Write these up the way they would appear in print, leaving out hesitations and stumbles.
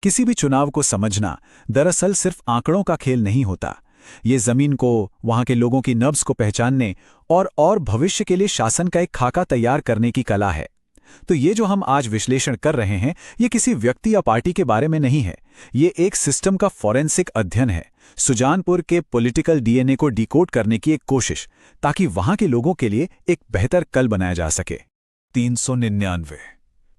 किसी भी चुनाव को समझना दरअसल सिर्फ आंकड़ों का खेल नहीं होता। ये जमीन को, वहां के लोगों की नब्ज को पहचानने और भविष्य के लिए शासन का एक खाका तैयार करने की कला है। तो ये जो हम आज विश्लेषण कर रहे हैं, ये किसी व्यक्ति या पार्टी के बारे में नहीं है। ये एक सिस्टम का फॉरेंसिक अध्ययन है, सुजानपुर के पॉलिटिकल डीएनए को डिकोड करने की एक कोशिश, ताकि वहां के लोगों के लिए एक बेहतर कल बनाया जा सके। 399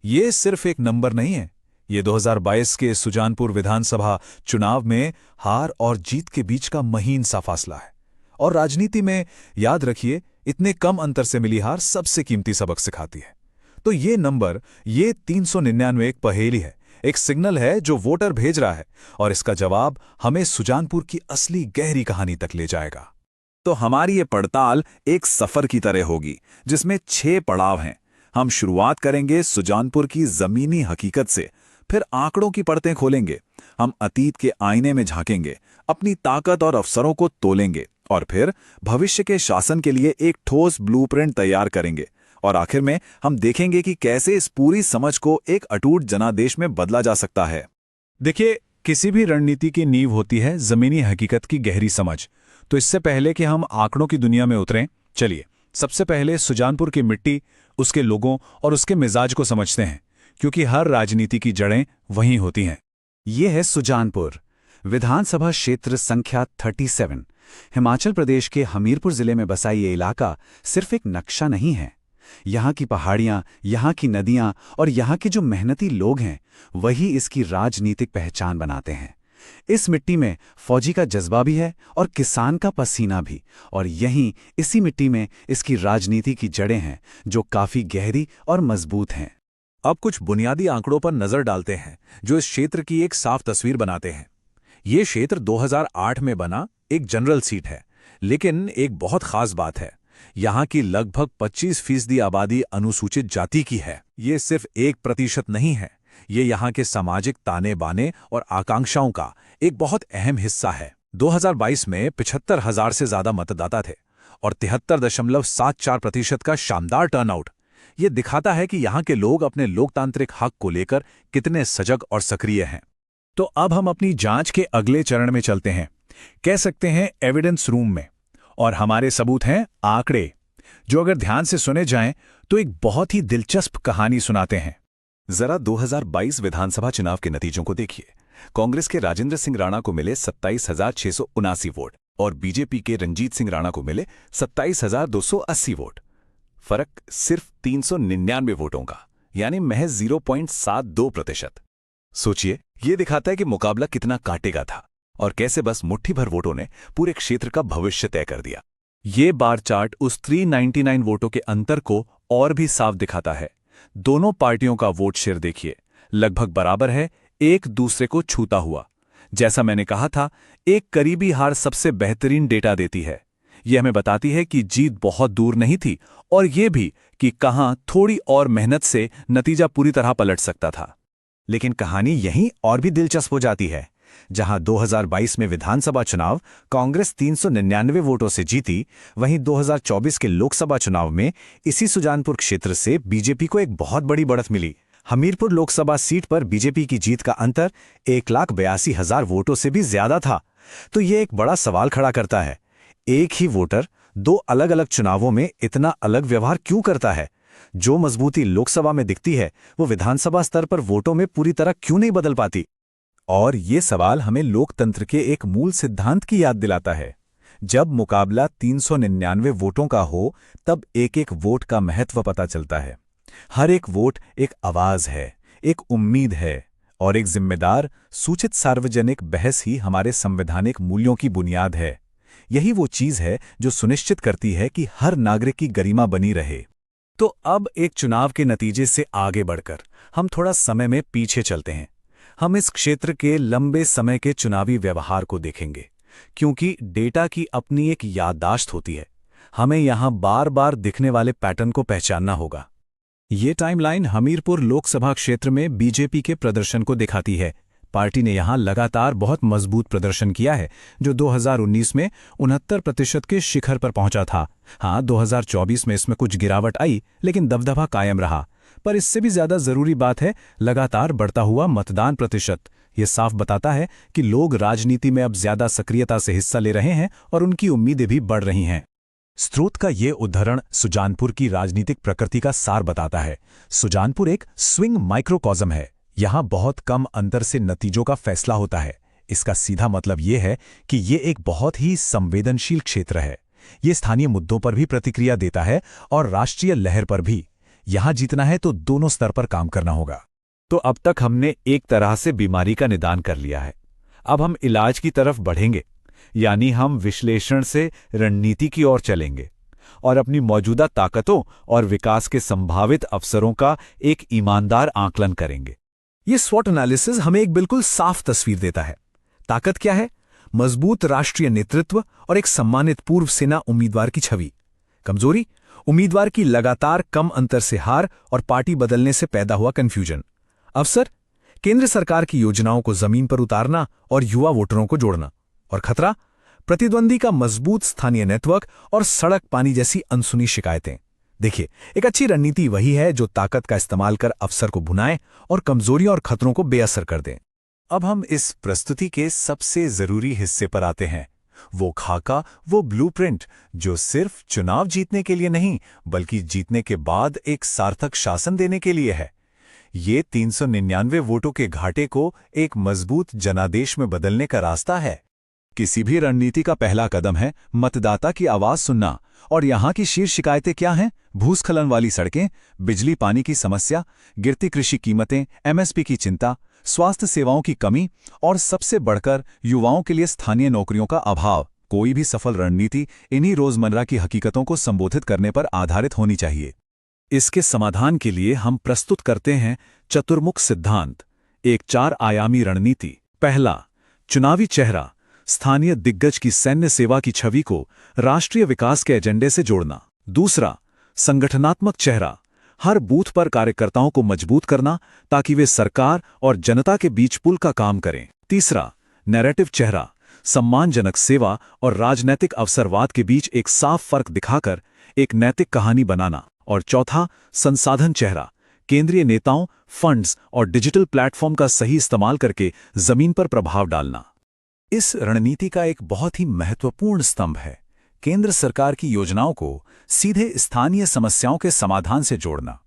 ये सिर्फ एक नंबर नहीं है। ये 2022 के सुजानपुर विधानसभा चुनाव में हार और जीत के बीच का महीन सा फासला है। और राजनीति में याद रखिए, इतने कम अंतर से मिली हार सबसे कीमती सबक सिखाती है। तो ये नंबर, ये 399 एक पहेली है, एक सिग्नल है जो वोटर भेज रहा है, और इसका जवाब हमें सुजानपुर की असली गहरी कहानी तक ले जाएगा। तो हमारी ये पड़ताल एक सफर की तरह होगी, जिसमें 6 पड़ाव हैं। हम शुरुआत करेंगे सुजानपुर की जमीनी हकीकत से, फिर आंकड़ों की परतें खोलेंगे, हम अतीत के आईने में झांकेंगे, अपनी ताकत और अवसरों को तोलेंगे, और फिर भविष्य के शासन के लिए एक ठोस ब्लूप्रिंट तैयार करेंगे। और आखिर में हम देखेंगे कि कैसे इस पूरी समझ को एक अटूट जनादेश में बदला जा सकता है। देखिए, किसी भी रणनीति की नींव होती है जमीनी हकीकत की गहरी समझ। तो इससे पहले कि हम आंकड़ों की दुनिया में उतरें, चलिए सबसे पहले सुजानपुर की मिट्टी, उसके लोगों और उसके मिजाज को समझते हैं, क्योंकि हर राजनीति की जड़ें वहीं होती हैं। ये है सुजानपुर, विधानसभा क्षेत्र संख्या 37। हिमाचल प्रदेश के हमीरपुर जिले में बसा ये इलाका सिर्फ एक नक्शा नहीं है। यहाँ की पहाड़ियाँ, यहाँ की नदियाँ और यहाँ के जो मेहनती लोग हैं, वही इसकी राजनीतिक पहचान बनाते हैं। इस मिट्टी में फौजी का जज्बा भी है और किसान का पसीना भी, और यहीं इसी मिट्टी में इसकी राजनीति की जड़ें हैं, जो काफी गहरी और मजबूत हैं। अब कुछ बुनियादी आंकड़ों पर नजर डालते हैं, जो इस क्षेत्र की एक साफ तस्वीर बनाते हैं। ये क्षेत्र 2008 में बना एक जनरल सीट है, लेकिन एक बहुत खास बात है, यहाँ की लगभग 25% आबादी अनुसूचित जाति की है। ये सिर्फ 1% नहीं है, ये यहाँ के सामाजिक ताने बाने और आकांक्षाओं का एक बहुत अहम हिस्सा है। 2022 में 75,000 से ज्यादा मतदाता थे और 73.74% का शानदार टर्नआउट। ये दिखाता है कि यहाँ के लोग अपने लोकतांत्रिक हक को लेकर कितने सजग और सक्रिय हैं। तो अब हम अपनी जांच के अगले चरण में चलते हैं, कह सकते हैं एविडेंस रूम में। और हमारे सबूत हैं आंकड़े, जो अगर ध्यान से सुने जाएं तो एक बहुत ही दिलचस्प कहानी सुनाते हैं। जरा 2022 विधानसभा चुनाव के नतीजों को देखिए। कांग्रेस के राजेंद्र सिंह राणा को मिले 27,679 वोट और बीजेपी के रंजीत सिंह राणा को मिले 27,280 वोट। फर्क सिर्फ 399 वोटों का, यानी महज 0.72%। सोचिए, ये दिखाता है कि मुकाबला कितना काटेगा था और कैसे बस मुट्ठी भर वोटों ने पूरे क्षेत्र का भविष्य तय कर दिया। ये बार चार्ट उस 399 वोटों के अंतर को और भी साफ दिखाता है। दोनों पार्टियों का वोट शेयर देखिए, लगभग बराबर है, एक दूसरे को छूता हुआ। जैसा मैंने कहा था, एक करीबी हार सबसे बेहतरीन डेटा देती है। यह हमें बताती है कि जीत बहुत दूर नहीं थी, और यह भी कि कहां थोड़ी और मेहनत से नतीजा पूरी तरह पलट सकता था। लेकिन कहानी यहीं और भी दिलचस्प हो जाती है। जहां 2022 में विधानसभा चुनाव कांग्रेस 399 वोटों से जीती, वहीं 2024 के लोकसभा चुनाव में इसी सुजानपुर क्षेत्र से बीजेपी को एक बहुत बड़ी बढ़त मिली। हमीरपुर लोकसभा सीट पर बीजेपी की जीत का अंतर 1,82,000 वोटों से भी ज्यादा था। तो ये एक बड़ा सवाल खड़ा करता है, एक ही वोटर दो अलग अलग चुनावों में इतना अलग व्यवहार क्यों करता है? जो मजबूती लोकसभा में दिखती है, वो विधानसभा स्तर पर वोटों में पूरी तरह क्यों नहीं बदल पाती? और ये सवाल हमें लोकतंत्र के एक मूल सिद्धांत की याद दिलाता है। जब मुकाबला 399 वोटों का हो, तब एक एक वोट का महत्व पता चलता है। हर एक वोट एक आवाज है, एक उम्मीद है, और एक जिम्मेदार सूचित सार्वजनिक बहस ही हमारे संवैधानिक मूल्यों की बुनियाद है। यही वो चीज है जो सुनिश्चित करती है कि हर नागरिक की गरिमा बनी रहे। तो अब एक चुनाव के नतीजे से आगे बढ़कर हम थोड़ा समय में पीछे चलते हैं। हम इस क्षेत्र के लंबे समय के चुनावी व्यवहार को देखेंगे, क्योंकि डेटा की अपनी एक याददाश्त होती है। हमें यहां बार बार दिखने वाले पैटर्न को पहचानना होगा। ये टाइमलाइन हमीरपुर लोकसभा क्षेत्र में बीजेपी के प्रदर्शन को दिखाती है। पार्टी ने यहां लगातार बहुत मजबूत प्रदर्शन किया है, जो 2019 में 69% के शिखर पर पहुंचा था। हाँ, 2024 में इसमें कुछ गिरावट आई, लेकिन दबदबा कायम रहा। पर इससे भी ज्यादा जरूरी बात है लगातार बढ़ता हुआ मतदान प्रतिशत। ये साफ बताता है कि लोग राजनीति में अब ज्यादा सक्रियता से हिस्सा ले रहे हैं और उनकी उम्मीदें भी बढ़ रही हैं। स्रोत का ये उद्धरण सुजानपुर की राजनीतिक प्रकृति का सार बताता है। सुजानपुर एक स्विंग माइक्रोकॉज़म है। यहाँ बहुत कम अंतर से नतीजों का फैसला होता है। इसका सीधा मतलब ये है कि ये एक बहुत ही संवेदनशील क्षेत्र है। ये स्थानीय मुद्दों पर भी प्रतिक्रिया देता है और राष्ट्रीय लहर पर भी। यहाँ जीतना है तो दोनों स्तर पर काम करना होगा। तो अब तक हमने एक तरह से बीमारी का निदान कर लिया है। अब हम इलाज की तरफ बढ़ेंगे, यानी हम विश्लेषण से रणनीति की ओर चलेंगे और अपनी मौजूदा ताकतों और विकास के संभावित अवसरों का एक ईमानदार आकलन करेंगे। ये स्वॉट एनालिसिस हमें एक बिल्कुल साफ तस्वीर देता है। ताकत क्या है? मजबूत राष्ट्रीय नेतृत्व और एक सम्मानित पूर्व सेना उम्मीदवार की छवि। कमजोरी? उम्मीदवार की लगातार कम अंतर से हार और पार्टी बदलने से पैदा हुआ कंफ्यूजन। अवसर? केंद्र सरकार की योजनाओं को जमीन पर उतारना और युवा वोटरों को जोड़ना। और खतरा? प्रतिद्वंदी का मजबूत स्थानीय नेटवर्क और सड़क पानी जैसी अनसुनी शिकायतें। देखिए, एक अच्छी रणनीति वही है जो ताकत का इस्तेमाल कर अवसर को भुनाए और कमजोरियों और खतरों को बेअसर कर दें। अब हम इस प्रस्तुति के सबसे जरूरी हिस्से पर आते हैं। वो खाका, वो ब्लूप्रिंट जो सिर्फ चुनाव जीतने के लिए नहीं बल्कि जीतने के बाद एक सार्थक शासन देने के लिए है। ये 399 वोटों के घाटे को एक मजबूत जनादेश में बदलने का रास्ता है। किसी भी रणनीति का पहला कदम है मतदाता की आवाज सुनना। और यहाँ की शीर्ष शिकायतें क्या हैं? भूस्खलन वाली सड़कें, बिजली पानी की समस्या, गिरती कृषि कीमतें, एमएसपी की चिंता, स्वास्थ्य सेवाओं की कमी और सबसे बढ़कर युवाओं के लिए स्थानीय नौकरियों का अभाव। कोई भी सफल रणनीति इन्हीं रोजमर्रा की हकीकतों को संबोधित करने पर आधारित होनी चाहिए। इसके समाधान के लिए हम प्रस्तुत करते हैं चतुर्मुख सिद्धांत, एक 4 आयामी रणनीति। पहला, चुनावी चेहरा, स्थानीय दिग्गज की सैन्य सेवा की छवि को राष्ट्रीय विकास के एजेंडे से जोड़ना। दूसरा, संगठनात्मक चेहरा, हर बूथ पर कार्यकर्ताओं को मजबूत करना ताकि वे सरकार और जनता के बीच पुल का काम करें। तीसरा, नैरेटिव चेहरा, सम्मानजनक सेवा और राजनैतिक अवसरवाद के बीच एक साफ फर्क दिखाकर एक नैतिक कहानी बनाना। और चौथा, संसाधन चेहरा, केंद्रीय नेताओं, फंड्स और डिजिटल प्लेटफॉर्म का सही इस्तेमाल करके जमीन पर प्रभाव डालना। इस रणनीति का एक बहुत ही महत्वपूर्ण स्तंभ है केंद्र सरकार की योजनाओं को सीधे स्थानीय समस्याओं के समाधान से जोड़ना।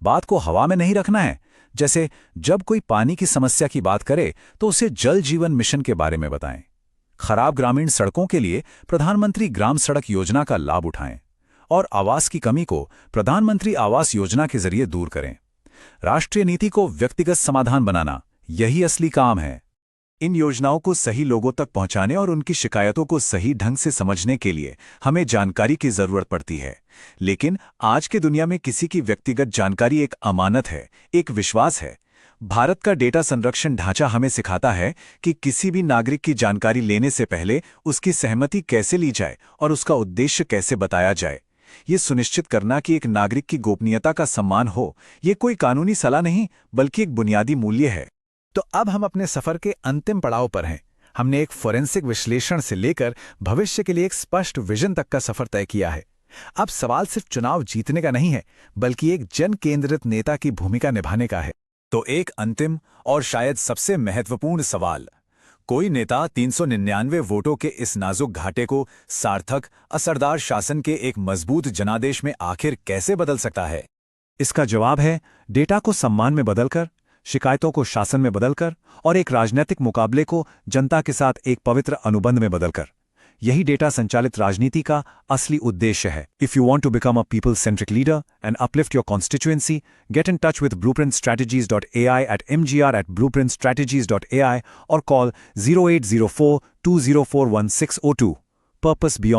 बात को हवा में नहीं रखना है। जैसे जब कोई पानी की समस्या की बात करे तो उसे जल जीवन मिशन के बारे में बताएं। खराब ग्रामीण सड़कों के लिए प्रधानमंत्री ग्राम सड़क योजना का लाभ उठाएं और आवास की कमी को प्रधानमंत्री आवास योजना के जरिए दूर करें। राष्ट्रीय नीति को व्यक्तिगत समाधान बनाना, यही असली काम है। इन योजनाओं को सही लोगों तक पहुंचाने और उनकी शिकायतों को सही ढंग से समझने के लिए हमें जानकारी की जरूरत पड़ती है। लेकिन आज के दुनिया में किसी की व्यक्तिगत जानकारी एक अमानत है, एक विश्वास है। भारत का डेटा संरक्षण ढांचा हमें सिखाता है कि किसी भी नागरिक की जानकारी लेने से पहले उसकी सहमति कैसे ली जाए और उसका उद्देश्य कैसे बताया जाए। ये सुनिश्चित करना कि एक नागरिक की गोपनीयता का सम्मान हो, ये कोई कानूनी सलाह नहीं बल्कि एक बुनियादी मूल्य है। तो अब हम अपने सफर के अंतिम पड़ाव पर हैं। हमने एक फोरेंसिक विश्लेषण से लेकर भविष्य के लिए एक स्पष्ट विजन तक का सफर तय किया है। अब सवाल सिर्फ चुनाव जीतने का नहीं है बल्कि एक जन केंद्रित नेता की भूमिका निभाने का है। तो एक अंतिम और शायद सबसे महत्वपूर्ण सवाल, कोई नेता 399 वोटों के इस नाजुक घाटे को सार्थक, असरदार शासन के एक मजबूत जनादेश में आखिर कैसे बदल सकता है? इसका जवाब है डेटा को सम्मान में बदलकर, शिकायतों को शासन में बदलकर और एक राजनीतिक मुकाबले को जनता के साथ एक पवित्र अनुबंध में बदलकर। यही डेटा संचालित राजनीति का असली उद्देश्य है। If you want to become a people-centric leader and uplift your constituency, get in touch with blueprintstrategies.ai at mgr@blueprintstrategies.ai or call 0804 2041 602. Purpose beyond